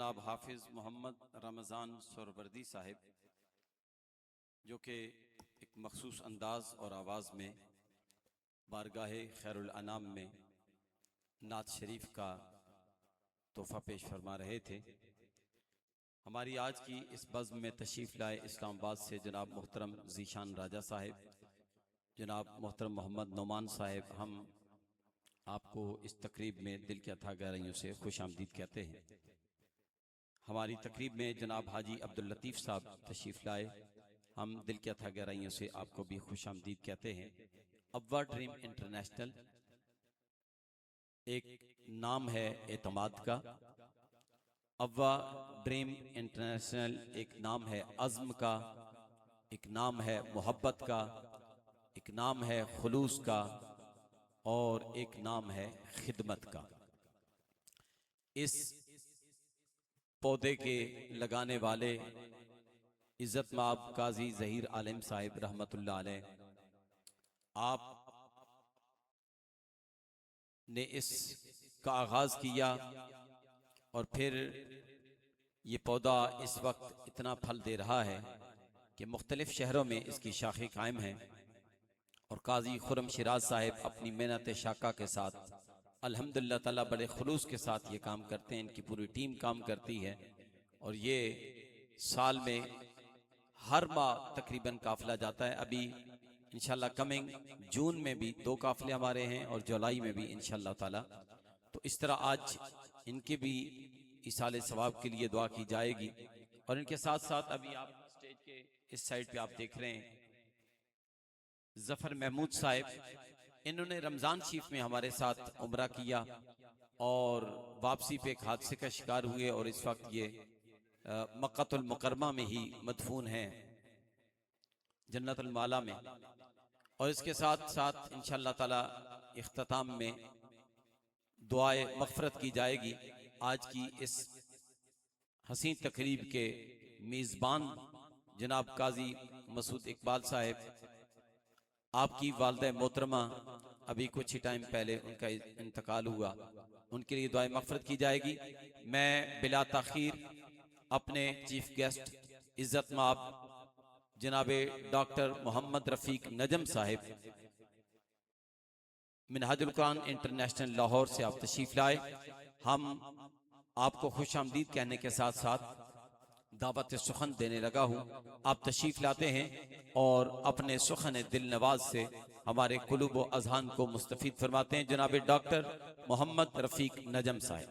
जनाब हाफिज़ मोहम्मद रमज़ान सोहरवर्दी साहिब, जो कि एक मखसूस अंदाज़ और आवाज़ में बारगाह खैरुल अनाम में नात शरीफ का तोहफ़ा पेश फरमा रहे थे। हमारी आज की इस बज़्म में तशरीफ़ लाए इस्लामाबाद से जनाब मोहतरम ज़ीशान राजा साहिब, जनाब मोहतरम मोहम्मद नोमान साहिब, हम आपको इस तकरीब में दिल की अथाह गहराइयों से खुश आमदीद कहते हैं। हमारी तकरीब में जनाब हाजी अब्दुल लतीफ़ साहब तशरीफ़ लाए, हम दिल की अथाह गहराइयों से आपको भी खुश आमदीद कहते हैं। अव्वा ड्रीम इंटरनेशनल एक नाम है एतमाद का, अव्वा ड्रीम इंटरनेशनल एक नाम है अज़्म का, एक नाम है मोहब्बत का, एक नाम है खुलूस का और एक नाम है खिदमत का। इस पौधे के लगाने वाले इज्जत माब काजी ज़हीर आलिम साहिब रहमतुल्लाह अलैह, आप ने इसका आगाज किया और फिर ये पौधा इस वक्त इतना फल दे रहा है कि मुख्तलिफ शहरों में इसकी शाखें कायम हैं और काजी खुरम शिराज साहिब अपनी मेहनत शाका के साथ अल्हम्दुलिल्लाह ताला बड़े खुलूस के साथ ये काम करते हैं। इनकी पूरी टीम काम करती है और ये साल में हर माह तकरीबन काफिला जाता है। अभी इंशाल्लाह कमिंग जून में भी 2 काफिले हमारे हैं और जुलाई में भी इंशाल्लाह ताला। तो इस तरह आज इनके भी इसाले सवाब के लिए दुआ की जाएगी। और इनके साथ साथ अभी आप स्टेज के इस साइड पे आप देख रहे हैं जफर महमूद साहिब, इन्होंने रमजान शरीफ में हमारे साथ उम्रा किया और वापसी पे एक हादसे का शिकार हुए और इस वक्त ये मक्कातुल मुकरमा में ही मदफून हैं, जन्नतुल माला में। और इसके साथ साथ इंशाअल्लाह ताला इख्तिताम में दुआए मग़फ़िरत की जाएगी। आज की इस हसीन तकरीब के मेज़बान जनाब काजी मसूद इकबाल साहिब, आपकी वालिदा मोहतरमा अभी कुछ ही टाइम पहले उनका इंतकाल हुआ, उनके लिए दुआए मग़फ़िरत की जाएगी। मैं बिला ताख़ीर अपने चीफ गेस्ट इज्जत माब जनाबे डॉक्टर मोहम्मद रफीक नजम साहिब मिनहाजुल कुरान इंटरनेशनल लाहौर से आप तशरीफ लाए, हम आपको खुश आमदीद कहने के साथ साथ दावत सुखन देने लगा हूँ। आप तशरीफ लाते हैं और अपने सुखन दिल नवाज से हमारे कुलूब व अज़हान को मुस्तफ़ीद फरमाते हैं। जनाबे डॉक्टर मोहम्मद रफीक नजम साहिब।